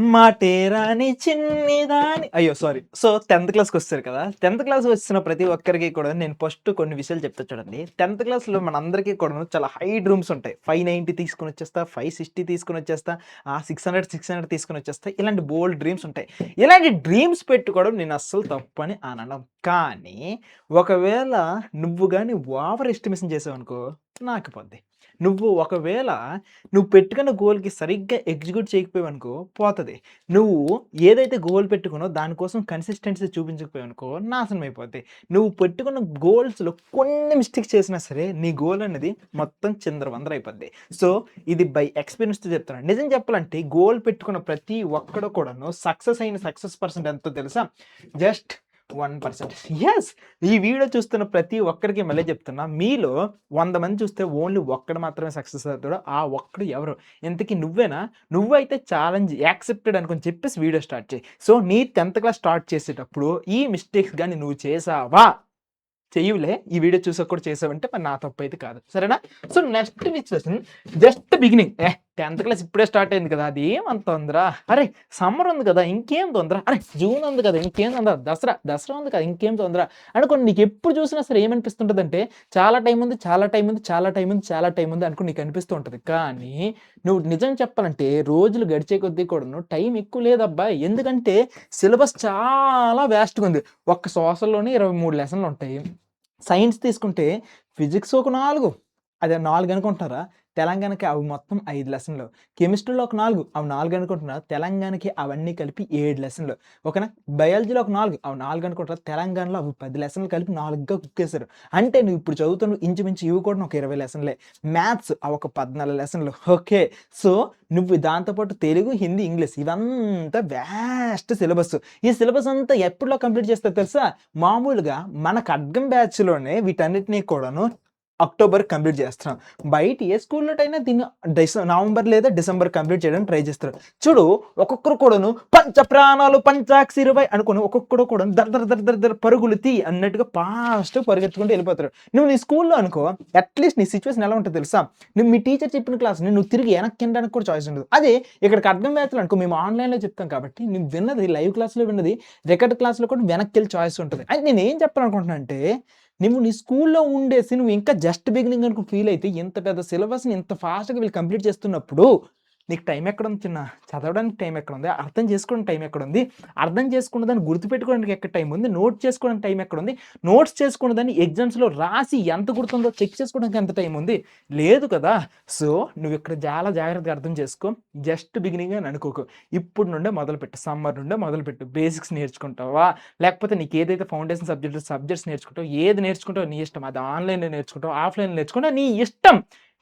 మాటేరాని చిన్నిదాని అయ్యో! Sorry. So, 10థ్ క్లాస్‌కొచ్చేసారు కదా! 10థ్ క్లాస్ వచ్చిన ప్రతి ఒక్కరికి కూడా నేను ఫస్ట్ కొన్ని విషయాలు చెప్తా చూడండి. 10థ్ క్లాస్‌లో మనందరికీ కూడాను చాలా హై డ్రీమ్స్ ఉంటాయి. 590 తీసుకొనొచ్చేస్తా, 560 తీసుకొనొచ్చేస్తా, 600 తీసుకొనొచ్చేస్తా. ఇలాంటి బోలెడు డ్రీమ్స్ ఉంటాయి. ఇలాంటి డ్రీమ్స్ పెట్టుకోవడం నేను అస్సలు తప్పని అనను. కానీ ఒకవేళ నువ్వు గాని ఓవర్ ఎస్టిమేషన్ చేసావనుకో నాకిపోద్ది. నువ్వు పెట్టుకున్న గోల్‌కి సరిగ్గా ఎగ్జిక్యూట్ చేయకపోయావనుకో పోతది. నువ్వు ఏదైతే గోల్ పెట్టుకున్నావో దానికోసం కన్సిస్టెన్సీ చూపించకపోయావనుకో నాశనం అయిపోద్ది. నువ్వు పెట్టుకున్న గోల్స్‌లో కొన్ని మిస్టేక్స్ చేసినా సరే నీ గోల్ అనేది మొత్తం చిందరవందర అయిపోద్ది. సో, ఇది బై ఎక్స్‌పీరియన్స్‌తో చెప్తున్నాను. నిజం చెప్పాలంటే గోల్ పెట్టుకున్న ప్రతి ఒక్కడు కూడాను సక్సెస్ పర్సెంట్ ఎంతో తెలుసా? జస్ట్ 1%. యెస్! ఈ వీడియో చూస్తున్న ప్రతి ఒక్కరికి మళ్ళీ చెప్తున్నా. మీలో 100 మంది చూస్తే ఓన్లీ ఒక్కడు మాత్రమే సక్సెస్ అవుతాడు. ఆ ఒక్కడు ఎవరు? ఇంతకీ నువ్వేనా? నువ్వైతే ఛాలెంజ్ యాక్సెప్టెడ్ అనుకోని చెప్పేసి వీడియో స్టార్ట్ చెయి. సో, నీ 10థ్ క్లాస్ స్టార్ట్ చేసేటప్పుడు ఈ మిస్టేక్స్ గాని నువ్వు చేశావా? చెయ్యవులే. ఈ వీడియో చూసాక కూడా చేసావంటే మరి నా తప్పైతే కాదు. సరేనా? So, next discussion just beginning. 10థ్ క్లాస్ ఇప్పుడే స్టార్ట్ అయింది కదా! అదేమంత తొందర? అరే! సమ్మర్ ఉంది కదా! ఇంకేం తొందర? అరే! జూన్ ఉంది కదా! ఇంకేం తొందర? దసరా ఉంది కదా! ఇంకేం తొందర? అనుకోని నీకెప్పుడు చూసినా సరే ఏమనిపిస్తుంటదంటే చాలా టైం ఉంది, చాలా టైం ఉంది, చాలా టైం ఉంది, చాలా టైం ఉంది అనుకోని నీకు అనిపిస్తూ ఉంటది. కానీ నువ్వు నిజం చెప్పాలంటే రోజులు గడిచే కొద్దీ కూడాను టైం ఎక్కువ లేదబ్బాయ్. ఎందుకంటే సిలబస్ చాలా వాస్ట్‌గా ఉంది. ఒక్క సోషల్‌లోనే 23 లెసన్‌లుంటాయి. సైన్స్ తీసుకుంటే ఫిజిక్స్ ఒక 4 అదే 4 అనుకుంటున్నారా? తెలంగాణకి అవి మొత్తం 5 లెసన్‌లు. కెమిస్ట్రీలో ఒక 4 అవి 4 అనుకుంటున్నారా? తెలంగాణకి అవన్నీ కలిపి 7 లెసన్‌లు. ఓకేనా? బయాలజీలో ఒక 4 అవి 4 అనుకుంటారా? తెలంగాణలో అవి 10 లెసన్‌లు కలిపి 4గా కుక్కేసారు. అంటే నువ్వు ఇప్పుడు చదువుతున్న ఇంచుమించు ఇవి కూడా ఒక 20 లెసన్‌లే. మ్యాథ్స్ అవి ఒక 14 లెసన్‌లు. ఓకే. సో, నువ్వు దాంతో పాటు తెలుగు, హిందీ, ఇంగ్లీష్ ఇవంతా వాస్ట్ సిలబస్. ఈ సిలబస్ అంతా ఎప్పటిలో కంప్లీట్ చేస్తారో తెలుసా? మామూలుగా మన ఖడ్గం బ్యాచ్‌లోనే వీటన్నిటిని కూడాను అక్టోబర్ కంప్లీట్ చేస్తున్నాం. బయట ఏ స్కూల్‌లోటైనా దీన్ని నవంబర్ లేదా డిసెంబర్ కంప్లీట్ చేయడానికి ట్రై చేస్తారు. చూడు ఒక్కొక్కరు కూడాను పంచ ప్రాణాలు పంచాక్షరివై అనుకోని ఒక్కొక్కడు కూడా దర్ దర్ దర్ దర్ దర్ పరుగులు తీ అన్నట్టుగా ఫాస్ట్‌గా పరిగెత్తుకుంటూ వెళ్ళిపోతారు. నువ్వు నీ స్కూల్‌లో అనుకో అట్‌లీస్ట్ నీ సిట్యుయేషన్ ఎలా ఉంటదో తెలుసా? నువ్వు మీ టీచర్ చెప్పిన క్లాస్‌ని నువ్వు తిరిగి వెనక్కి వినడానికి కూడా చాయిస్ ఉండదు. అదే ఇక్కడికి అర్థం బ్యాచ్‌లో అనుకో మేము ఆన్‌లైన్‌లో చెప్తాం కాబట్టి నువ్వు విన్నది లైవ్ క్లాస్‌లో విన్నది రికార్డ్ క్లాస్‌లో కూడా వెనక్కెళ్ళి చాయిస్ ఉంటది. అయితే నేనేం చెప్పాలనుకుంటున్నా అంటే నువ్వు నీ స్కూల్‌లో ఉండేసి నువ్వు ఇంకా జస్ట్ బిగినింగ్ అనుకుని ఫీల్ అయితే ఇంత పెద్ద సిలబస్‌ని ఇంత ఫాస్ట్‌గా వీళ్ళు కంప్లీట్ చేస్తున్నప్పుడు నీకు టైం ఎక్కడుంది చిన్న? చదవడానికి టైం ఎక్కడుంది? అర్థం చేసుకోవడానికి టైం ఎక్కడుంది? అర్థం చేసుకున్న దాన్ని గుర్తుపెట్టుకోవడానికి ఎక్కడ టైం ఉంది? నోట్ చేసుకోవడానికి టైం ఎక్కడుంది? నోట్స్ చేసుకున్న దాన్ని ఎగ్జామ్స్‌లో రాసి ఎంత గుర్తుందో చెక్ చేసుకోవడానికి ఎంత టైం ఉంది? లేదు కదా! సో, నువ్వు ఇక్కడ చాలా జాగ్రత్తగా అర్థం చేసుకో. జస్ట్ బిగినింగ్ అని అనుకోకు. ఇప్పుడు నుండే మొదలుపెట్టు. సమ్మర్ నుండే మొదలుపెట్టు. బేసిక్స్ నేర్చుకుంటావా? లేకపోతే నీకేదైతే ఫౌండేషన్ సబ్జెక్ట్స్ నేర్చుకుంటావో, ఏది నేర్చుకుంటావో నీ ఇష్టం. అది ఆన్‌లైన్‌లో నేర్చుకుంటావో, ఆఫ్‌లైన్‌లో నేర్చుకుంటావో నీ ఇష్టం.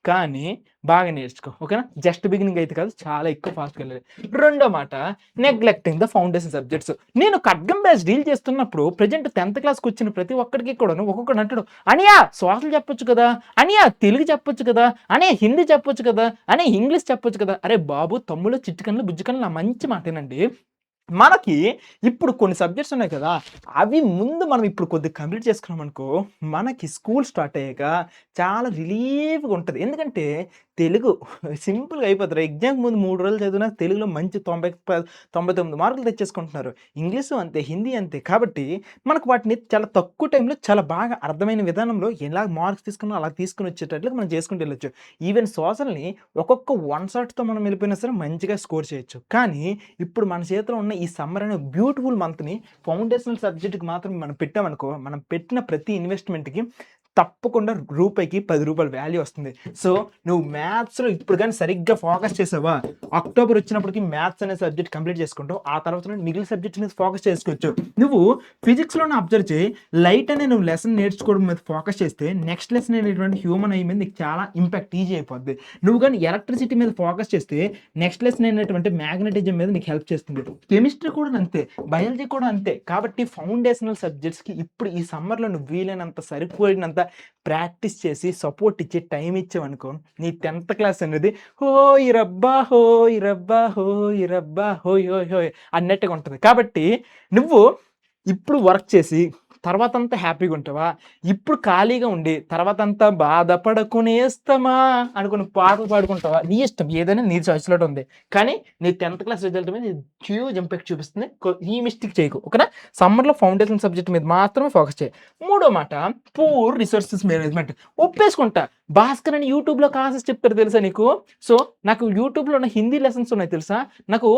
కానీ బాగా నేర్చుకో. ఓకేనా? జస్ట్ బిగినింగ్ అయితే కాదు. చాలా ఎక్కువ ఫాస్ట్‌గా ఎళ్ళాలి. రెండో మాట నెగ్లెక్టింగ్ ద ఫౌండేషన్ సబ్జెక్ట్స్. నేను ఖడ్గం బ్యాచ్ డీల్ చేస్తున్నప్పుడు ప్రెజెంట్ 10థ్ క్లాస్‌కొచ్చిన ప్రతి ఒక్కడికి కూడాను ఒక్కొక్కడు అంటాడు, "అన్నయ్య సోషల్ చెప్పొచ్చు కదా! అన్నయ్య తెలుగు చెప్పొచ్చు కదా! అన్నయ్య హిందీ చెప్పొచ్చు కదా! అన్నయ్య ఇంగ్లీష్ చెప్పొచ్చు కదా!" అరే బాబు, తమ్ముళ్ళు, చిట్టుకన్లు, బుజ్జికన్లు నా మంచి మాటేనండి. మనకి ఇప్పుడు కొన్ని సబ్జెక్ట్స్ ఉన్నాయి కదా! అవి ముందు మనం ఇప్పుడు కొద్దిగా కంప్లీట్ చేసుకున్నామనుకో, మనకి స్కూల్ స్టార్ట్ అయ్యాక చాలా రిలీఫ్‌గా ఉంటది. ఎందుకంటే తెలుగు సింపుల్‌గా అయిపోతది. ఎగ్జామ్‌కి ముందు 3 రోజులు చదివినా తెలుగులో మంచి 99 మార్కులు తెచ్చేసుకుంటున్నారు. ఇంగ్లీషు అంతే, హిందీ అంతే. కాబట్టి మనకు వాటిని చాలా తక్కువ టైంలో చాలా బాగా అర్థమైన విధానంలో ఎలా మార్క్స్ తీసుకున్నామో అలా తీసుకొని వచ్చేటట్లుగా మనం చేసుకుంటూ వెళ్ళొచ్చు. ఈవెన్ సోషల్‌ని ఒక్కొక్క వన్ షాట్‌తో మనం వెళ్ళిపోయినా సరే మంచిగా స్కోర్ చేయొచ్చు. కానీ ఇప్పుడు మన చేతిలో ఉన్న ఈ సమ్మర్ అనే బ్యూటిఫుల్ మంత్‌ని ఫౌండేషనల్ సబ్జెక్ట్‌కి మాత్రం మనం పెట్టామనుకో, మనం పెట్టిన ప్రతి ఇన్వెస్ట్‌మెంట్‌కి తప్పకుండా రూపాయికి రూ. 10 వాల్యూ వస్తుంది. సో, నువ్వు మ్యాథ్స్‌లో ఇప్పుడు గాని సరిగ్గా ఫోకస్ చేసావా, అక్టోబర్ వచ్చినప్పటికి మ్యాథ్స్ అనే సబ్జెక్ట్ కంప్లీట్ చేసుకుంటావు. ఆ తర్వాత నుండి మిగిలిన సబ్జెక్ట్స్ మీద ఫోకస్ చేసుకోవచ్చు. నువ్వు ఫిజిక్స్‌లోనే అబ్జర్వ్ చేయి. లైట్ అనే నువ్వు లెసన్ నేర్చుకోవడం మీద ఫోకస్ చేస్తే నెక్స్ట్ లెసన్ అనేటువంటి హ్యూమన్ ఐ మీద నీకు చాలా ఇంపాక్ట్ ఈజీ అయిపోద్ది. నువ్వు గాని ఎలక్ట్రిసిటీ మీద ఫోకస్ చేస్తే నెక్స్ట్ లెసన్ అయినటువంటి మ్యాగ్నెటిజం మీద నీకు హెల్ప్ చేస్తుంది. కెమిస్ట్రీ కూడా అంతే. బయాలజీ కూడా అంతే. కాబట్టి ఫౌండేషనల్ సబ్జెక్ట్స్‌కి ఇప్పుడు ఈ సమ్మర్‌లో నువ్వు వీలైనంత సరిపోయినంత ప్రాక్టీస్ చేసి సపోర్ట్ ఇచ్చి టైమ్ ఇచ్చావనుకో, నీ 10థ్ క్లాస్ అనేది హోయ్ రబ్బా హోయ్ రబ్బా హోయ్ రబ్బా హోయ్ హోయ్ హోయ్ అన్నట్టుగా ఉంటది. కాబట్టి నువ్వు ఇప్పుడు వర్క్ చేసి తర్వాతంతా హ్యాపీగుంటావా? ఇప్పుడు ఖాళీగా ఉండి తర్వాతంతా బాధపడకునేస్తమా అనుకుని పాటలు పాడుకుంటావా? నీ ఇష్టం. ఏదైనా నీ చాయిస్‌లోనే ఉంది. కానీ నీ 10థ్ క్లాస్ రిజల్ట్ మీద హ్యూజ్ ఇంపాక్ట్ చూపిస్తుంది. ఈ మిస్టేక్ చేయకు. ఓకేనా? సమ్మర్‌లో ఫౌండేషన్ సబ్జెక్ట్ మీద మాత్రమే ఫోకస్ చేయి. మూడో మాట పూర్ రిసోర్సెస్ మేనేజ్‌మెంట్. ఒప్పేసుకుంటా. భాస్కర్ అని యూట్యూబ్‌లో క్లాసెస్ చెప్తారు తెలుసా నీకు? సో, నాకు యూట్యూబ్‌లో ఉన్న హిందీ లెసన్స్ ఉన్నాయి తెలుసా? నాకు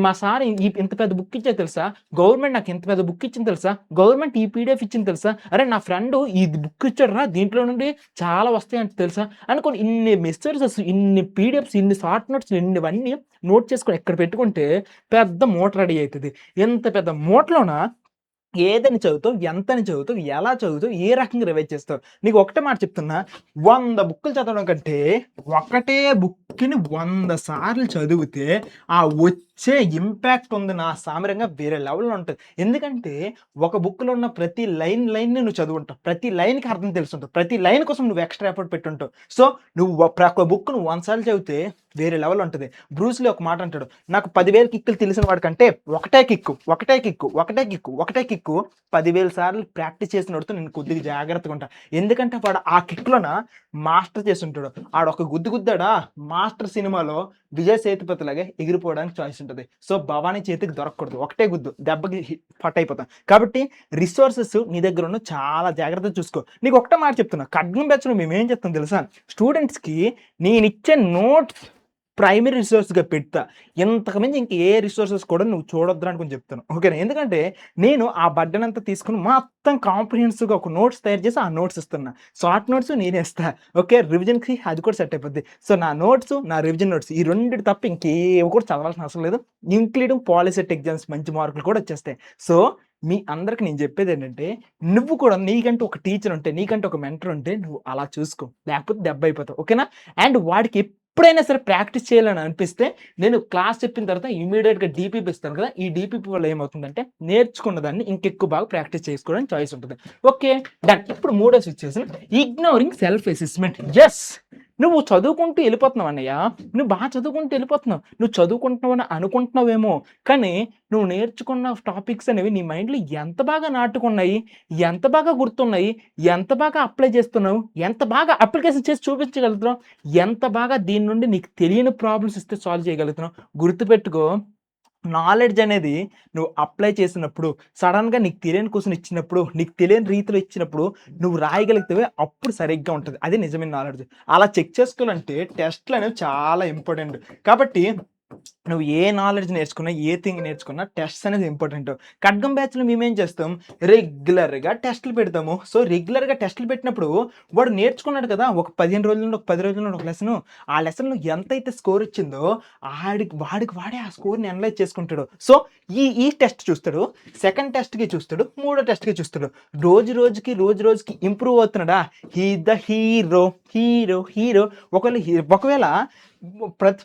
మా సార్ ఇంత పెద్ద బుక్ ఇచ్చారు తెలుసా? గవర్నమెంట్ నాకు ఇంత పెద్ద బుక్ ఇచ్చింది తెలుసా? గవర్నమెంట్ ఈ పీడీఎఫ్ ఇచ్చింది తెలుసా? అరే నా ఫ్రెండు ఈ బుక్ ఇచ్చాడురా దీంట్లో నుండి చాలా వస్తాయంట తెలుసా? అనుకోని ఇన్ని మెసేజెస్, ఇన్ని పీడీఎఫ్స్, ఇన్ని షార్ట్ నోట్స్ ఇన్నివన్నీ నోట్ చేసుకొని ఎక్కడ పెట్టుకుంటే పెద్ద మూట రెడీ అయితది. ఇంత పెద్ద మూటలోన ఏదని చదువుతావు? ఎంతని చదువుతావు? ఎలా చదువుతావు? ఏ రకంగా రివైజ్ చేస్తావు? నీకు ఒకటే మాట చెప్తున్నా. 100 బుక్కులు చదవడం కంటే, ఒకటే బుక్‌ని 100 సార్లు చదివితే, ఆ వచ్చే ఇంపాక్ట్ ఉంది నా సామిరంగా వేరే లెవెల్‌లో ఉంటది. ఎందుకంటే, ఒక బుక్‌లో ఉన్న ప్రతి లైన్‌ని నువ్వు చదువుంటావు. ప్రతి లైన్‌కి అర్థం తెలుసుంటది. ప్రతి లైన్ కోసం నువ్వు ఎక్స్‌ట్రా ఎఫర్ట్ పెట్టుంటావు. సో, నువ్వు ఒక బుక్‌ను 100 సార్లు చదివితే వేరే లెవెల్‌లో ఉంటది. బ్రూస్‌లీ ఒక మాట అంటాడు. నాకు 10,000 కిక్కులు తెలిసిన వాడికంటే ఒకటే కిక్కు, ఒకటే కిక్కు, ఒకటే కిక్కు, ఒకటే కిక్కు 10,000 సార్లు ప్రాక్టీస్ చేసినోడితో నేను కొద్దిగా జాగ్రత్తగా ఉంటా. ఎందుకంటే వాడు ఆ కిక్‌లోన మాస్టర్ చేసుంటాడు. ఆడొక గుద్దు గుద్దాడా మాస్టర్ సినిమాలో విజయ్ సేతుపతి లాగా ఎగిరిపోవడానికి చాయిస్ ఉంటది. సో, భవానీ చేతికి దొరకకూడదు. ఒకటే గుద్దు దెబ్బకి ఫట్ అయిపోతాం. కాబట్టి రిసోర్సెస్ నీ దగ్గర ఉన్న చాలా జాగ్రత్తగా చూసుకో. నీకు ఒకటే మాట చెప్తున్నా. ఖడ్గం బ్యాచ్‌లో మేమేం చెప్తాం తెలుసా? స్టూడెంట్స్‌కి నేనిచ్చే నోట్స్ ప్రైమరీ రిసోర్స్‌గా పెడతా. ఇంతకు మించి ఇంక ఏ రిసోర్సెస్ కూడా నువ్వు చూడొద్దురా అనుకోని చెప్తాను. ఓకేనా? ఎందుకంటే నేను ఆ బర్డెన్ అంతా తీసుకొని మొత్తం కాంప్రిహెన్సివ్‌గా ఒక నోట్స్ తయారు చేసి ఆ నోట్స్ ఇస్తున్నా. షార్ట్ నోట్స్ నేనే ఇస్తా. ఓకే. రివిజన్‌కి అది కూడా సెట్ అయిపోద్ది. సో, నా నోట్స్, నా రివిజన్ నోట్స్ ఈ రెండిటి తప్ప ఇంకేవి కూడా చదవాల్సిన అవసరం లేదు. ఇంక్లూడింగ్ పాలిసెట్ ఎగ్జామ్స్ మంచి మార్కులు కూడా వచ్చేస్తాయి. సో, మీ అందరికి నేను చెప్పేదేంటంటే, నువ్వు కూడా నీకంటూ ఒక టీచర్ ఉంటే, నీకంటూ ఒక మెంటర్ ఉంటే నువ్వు అలా చూసుకో. లేకపోతే దెబ్బయిపోతావు. ఓకేనా? అండ్ వాడికి ఎప్పుడైనా సరే ప్రాక్టీస్ చేయాలని అనిపిస్తే, నేను క్లాస్ చెప్పిన తర్వాత ఇమ్మీడియేట్‌గా డీపీపీ ఇస్తాను కదా! ఈ డీపీపీ వల్ల ఏమవుతుందంటే, నేర్చుకున్న దాన్ని ఇంకెక్కువ బాగా ప్రాక్టీస్ చేసుకోవడానికి చాయిస్ ఉంటది. ఓకే. డన్. ఇప్పుడు మూడో situation ignoring self assessment. Yes. నువ్వు చదువుకుంటూ ఎళ్ళిపోతున్నావు అన్నయ్య. నువ్వు చదువుకుంటూ ఎళ్ళిపోతున్నావు. నువ్వు చదువుకుంటున్నావని అనుకుంటున్నావేమో, కానీ నువ్వు నేర్చుకున్న టాపిక్స్ అనేవి నీ మైండ్‌లో ఎంత బాగా నాటుకున్నాయి, ఎంత బాగా గుర్తున్నాయి, ఎంత బాగా అప్లై చేస్తున్నావు, ఎంత బాగా అప్లికేషన్ చేసి చూపించగలుగుతున్నావు, ఎంత బాగా దీని నుండి నీకు తెలియని ప్రాబ్లమ్స్ ఇస్తే సాల్వ్ చేయగలుగుతున్నావు. గుర్తుపెట్టుకో నాలెడ్జ్ అనేది నువ్వు అప్లై చేసినప్పుడు, సడెన్‌గా నీకు తెలియని క్వెషన్ ఇచ్చినప్పుడు, నీకు తెలియని రీతిలో ఇచ్చినప్పుడు, నువ్వు రాయగలిగితే అప్పుడు సరిగ్గా ఉంటది. అది నిజమైన నాలెడ్జ్. అలా చెక్ చేసుకోవాలంటే టెస్ట్‌లనేవి చాలా ఇంపార్టెంట్. కాబట్టి నువ్వు ఏ నాలెడ్జ్ నేర్చుకున్నా, ఏ థింగ్ నేర్చుకున్నా టెస్ట్స్ అనేది ఇంపార్టెంట్. ఖడ్గం బ్యాచ్‌లో మేమేం చేస్తాం, రెగ్యులర్‌గా టెస్ట్‌లు పెడతాము. సో, రెగ్యులర్‌గా టెస్ట్‌లు పెట్టినప్పుడు వాడు నేర్చుకున్నాడు కదా! ఒక 15 రోజుల నుండి, ఒక 10 రోజుల నుండి ఒక లెసను. ఆ లెసన్‌లో ఎంతైతే స్కోర్ వచ్చిందో వాడే ఆ స్కోర్‌ని అనలైజ్ చేసుకుంటాడు. సో, ఈ టెస్ట్ చూస్తాడు. సెకండ్ టెస్ట్‌కి చూస్తాడు. మూడో టెస్ట్‌కి చూస్తాడు. రోజు రోజుకి ఇంప్రూవ్ అవుతున్నాడా? He is the hero. ఒకవేళ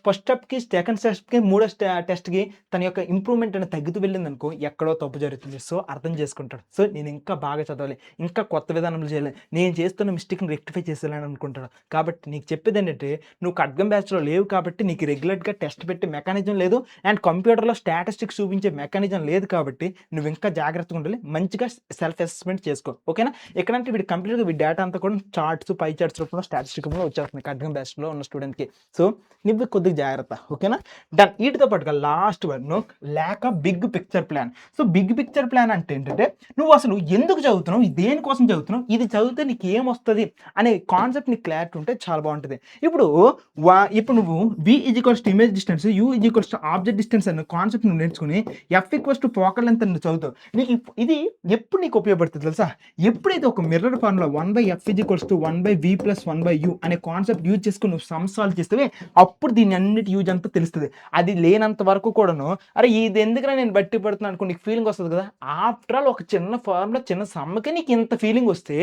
ఫస్ట్ స్టెప్‌కి, సెకండ్ స్టెప్‌కి, మూడో టెస్ట్‌కి తన యొక్క ఇంప్రూవ్‌మెంట్ అనేది తగ్గుతూ వెళ్ళిందనుకో, ఎక్కడో తప్పు జరుగుతుంది. సో, అర్థం చేసుకుంటాడు. సో, నేను ఇంకా బాగా చదవాలి. ఇంకా కొత్త విధానంలో చేయాలి. నేను చేస్తున్న మిస్టేక్‌ని రెక్టిఫై చేసేయాలని అనుకుంటాడు. కాబట్టి నీకు చెప్పేదేంటంటే, నువ్వు ఖడ్గం బ్యాచ్‌లో లేవు కాబట్టి నీకు రెగ్యులర్‌గా టెస్ట్ పెట్టే మెకానిజం లేదు. అండ్ కంప్యూటర్‌లో స్టాటిస్టిక్స్ చూపించే మెకానిజం లేదు కాబట్టి నువ్వు ఇంకా జాగ్రత్తగా ఉండాలి. మంచిగా సెల్ఫ్ అసెస్మెంట్ చేసుకో. ఓకేనా? ఎక్కడంటే వీడు కంప్లీట్‌గా వీడి డేటా అంతా కూడా చార్ట్స్, పై చార్ట్స్ రూపంలో, స్టాటిస్టిక్ రూపంలో వచ్చేస్తుంది ఖడ్గం బ్యాచ్‌లో ఉన్న స్టూడెంట్‌కి. సో, నువ్వు కొద్దిగా జాగ్రత్త. ఓకేనా? డన్. వీటితో పాటుగా last one lack of big picture plan. So, big picture plan అంటే ఏంటంటే, నువ్వు అసలు ఎందుకు చదువుతున్నావు? దేనికోసం చదువుతున్నావు? ఇది చదివితే నీకు ఏమొస్తది అనే కాన్సెప్ట్ నీకు క్లారిటీ ఉంటే చాలా బావుంటది. ఇప్పుడు నువ్వు V = image distance, U = object distance అనే కాన్సెప్ట్ నువ్వు నేర్చుకొని F = ఫోకల్ లెంగ్త్ అని చదువుతావు. ఇది ఎప్పుడు నీకు ఉపయోగపడుతుంది తెలుసా? ఎప్పుడైతే ఒక mirror formula 1/F = 1/V + 1/U అనే కాన్సెప్ట్ యూజ్ చేసుకొని నువ్వు సమ్ సాల్వ్ చేస్తేవే అప్పుడు దీని అన్నిటి యూజ్ అంతా తెలుస్తది. అది లేనంత వరకు కూడాను, అరే ఇది ఎందుకురా నేను బట్టి పడుతున్నాను అనుకో నీకు ఫీలింగ్ వస్తది కదా! ఆఫ్టర్ ఆల్ ఒక చిన్న ఫార్ములా, చిన్న సమ్‌కే నీకు ఇంత ఫీలింగ్ వస్తే,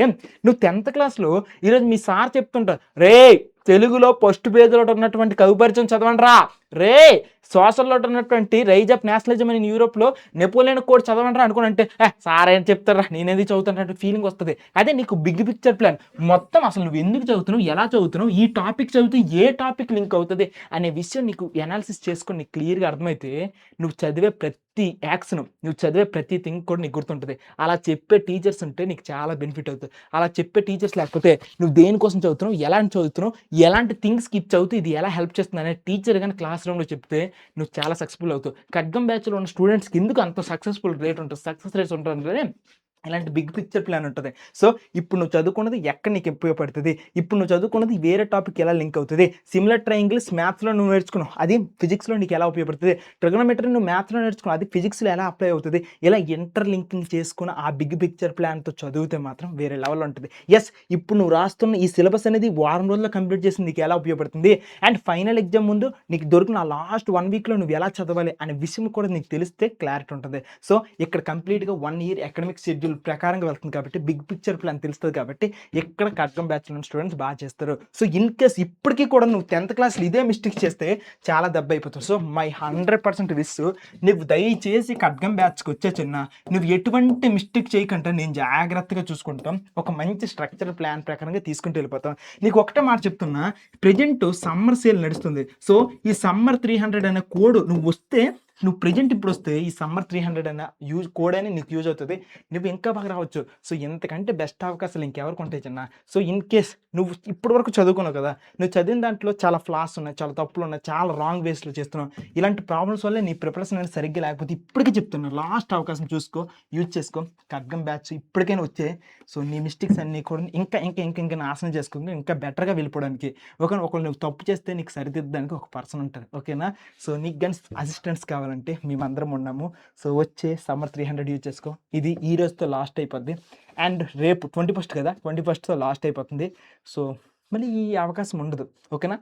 నువ్వు 10థ్ క్లాస్‌లో ఈరోజు మీ సార్ చెప్తుంటారు. రేయ్! తెలుగులో ఫస్ట్ పేజ్‌లో ఉన్నటువంటి కవి పరిచయం చదవండ్రా. రేయ్! సోషల్‌లో ఉన్నటువంటి రైజ్ ఆఫ్ నేషనలిజం ఇన్ యూరోప్‌లో నెపోలియన్ కోడ్ చదవండ్రా అనుకోనంటే, సార్ ఏం చెప్తారురా నేనేందుకు చదువుతాను అంటే ఫీలింగ్ వస్తది. అదే నీకు బిగ్ పిక్చర్ ప్లాన్. మొత్తం అసలు నువ్వు ఎందుకు చదువుతున్నావు? ఎలా చదువుతున్నావు? ఈ టాపిక్ చదివితే ఏ టాపిక్ లింక్ అవుతది అనే విషయం నీకు అనాలిసిస్ చేసుకొని నీకు క్లియర్‌గా అర్థమైతే, నువ్వు చదివే ప్రతి యాక్షన్, నువ్వు చదివే ప్రతి థింగ్ కూడా నీకు గుర్తుంటది. అలా చెప్పే టీచర్స్ ఉంటే నీకు చాలా బెనిఫిట్ అవుతది. అలా చెప్పే టీచర్స్ లేకపోతే నువ్వు దేనికోసం చదువుతున్నావు, ఎలాంటి చదువుతున్నావు, ఎలాంటి థింగ్స్‌కి ఇది చదివితే ఇది ఎలా హెల్ప్ చేస్తుందనే టీచర్ గాని క్లాస్ రూమ్‌లో చెప్తే నువ్వు చాలా సక్సెస్‌ఫుల్ అవుతావు. ఖడ్గం బ్యాచ్‌లో ఉన్న స్టూడెంట్స్‌కి ఎందుకు అంత సక్సెస్‌ఫుల్ రేట్ ఉంటది, సక్సెస్ రేట్స్ ఉంటదంటే ఇలాంటి బిగ్ పిక్చర్ ప్లాన్ ఉంటది. సో, ఇప్పుడు నువ్వు చదువుకున్నది ఎక్కడ నీకు ఉపయోగపడుతది? ఇప్పుడు నువ్వు చదువుకున్నది వేరే టాపిక్‌కి ఎలా లింక్ అవుతది? సిమిలర్ ట్రయాంగిల్స్ మ్యాథ్స్‌లో నువ్వు నేర్చుకున్నావు. అది ఫిజిక్స్‌లో నీకు ఎలా ఉపయోగపడుతది? ట్రిగోనోమెట్రీ నువ్వు మ్యాథ్స్‌లో నేర్చుకున్నావు. అది ఫిజిక్స్‌లో ఎలా అప్లై అవుతది? ఇలా ఇంటర్ లింకింగ్ చేసుకొని ఆ బిగ్ పిక్చర్ ప్లాన్‌తో చదివితే మాత్రం వేరే లెవెల్‌లో ఉంటది. యెస్, ఇప్పుడు నువ్వు రాస్తున్న ఈ సిలబస్ అనేది వారం రోజుల్లో కంప్లీట్ చేసింది నీకు ఎలా ఉపయోగపడుతుంది? అండ్ ఫైనల్ ఎగ్జామ్ ముందు నీకు దొరికిన ఆ లాస్ట్ 1 వీక్‌లో నువ్వు ఎలా చదవాలి అనే విషయం కూడా నీకు తెలిస్తే క్లారిటీ ఉంటది. సో, ఇక్కడ కంప్లీట్‌గా 1 ఇయర్ అకాడమిక్ షెడ్యూల్ ప్రకారంగా వెళ్తుంది కాబట్టి బిగ్ పిక్చర్ ప్లాన్ తెలుస్తది కాబట్టి ఇక్కడ ఖడ్గం బ్యాచ్‌లో ఉన్న స్టూడెంట్స్ చేస్తారు. సో, ఇన్ కేస్ ఇప్పటికి కూడా నువ్వు 10థ్ క్లాస్‌లో ఇదే మిస్టేక్ చేస్తే చాలా దెబ్బయిపోతావు. సో, మై 100% విష్ నువ్వు దయచేసి ఖడ్గం బ్యాచ్‌కొచ్చే చిన్న, నువ్వు ఎటువంటి మిస్టేక్ చేయకుండా నేను జాగ్రత్తగా చూసుకుంటాం. ఒక మంచి స్ట్రక్చర్ ప్లాన్ ప్రకారంగా తీసుకుంటూ వెళ్ళిపోతాం. నీకు ఒకటే మాట చెప్తున్నా, ప్రెజెంట్ సమ్మర్ సేల్ నడుస్తుంది. సో, ఈ సమ్మర్ 300 అనే కోడ్ నువ్వొస్తే నువ్వు ప్రెజెంట్ ఇప్పుడొస్తే ఈ సమ్మర్ 300 అన్న కోడ్ అని నీకు యూజ్ అవుతది. నువ్వు ఇంకా బాగా రావచ్చు. సో, ఇంతకంటే బెస్ట్ అవకాశాలు ఇంకెవరికి ఉంటాయి చిన్న. సో, ఇన్ కేస్ నువ్వు ఇప్పటి వరకు చదువుకున్నావు కదా! నువ్వు చదివిన దాంట్లో చాలా ఫ్లాస్ ఉన్నాయి, చాలా తప్పులున్నాయి, చాలా రాంగ్ వేస్‌లో చేస్తున్నావు. ఇలాంటి ప్రాబ్లమ్స్ వల్లే నీ ప్రిపరేషన్ అనేది సరిగ్గా లేకపోతే ఇప్పటికి చెప్తున్నా లాస్ట్ అవకాశం చూసుకో, యూజ్ చేసుకో. ఖడ్గం బ్యాచ్ ఇప్పటికైనా వచ్చేయి. సో, నీ మిస్టేక్స్ అన్నీ కూడా ఇంకా నాశనం చేసుకోకుండా ఇంకా బెటర్‌గా వెళ్ళిపోవడానికి. ఒకళ్ళు నువ్వు తప్పు చేస్తే నీకు సరిదిద్దడానికి ఒక పర్సన్ ఉంటారు. ఓకేనా? సో, నీకు గాని అసిస్టెంట్స్ కావాలంటే మేమందరం ఉన్నాము. సో, వచ్చే సమ్మర్ 300 యూజ్ చేసుకో. ఇది ఈ రోజుతో లాస్ట్ అయిపోద్ది. అండ్ రేపు 21 కదా! 21తో లాస్ట్ అయిపోతుంది. సో, మళ్ళీ ఈ అవకాశం ఉండదు. ఓకేనా?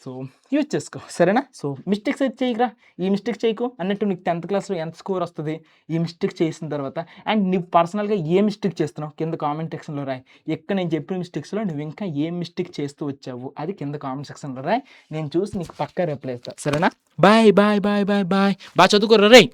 సో, యూజ్ చేసుకో. సరేనా? సో, మిస్టేక్స్ అయితే చేయకురా. ఈ మిస్టేక్ చేయకు అన్నట్టు నీకు 10థ్ క్లాస్‌లో ఎంత స్కోర్ వస్తది? ఈ మిస్టేక్ చేసిన తర్వాత అండ్ నువ్వు పర్సనల్‌గా ఏ మిస్టేక్ చేస్తున్నావు? కింద కామెంట్ సెక్షన్‌లో రాయి. ఇక్కడ నేను చెప్పిన మిస్టేక్స్‌లో నువ్వు ఇంకా ఏం మిస్టేక్ చేస్తూ వచ్చావు? అది కింద కామెంట్ సెక్షన్‌లో రాయి. నేను చూసి నీకు పక్కా రిప్లై ఇస్తా. సరేనా? బాయ్. బా చదువుకోరా రేయ్!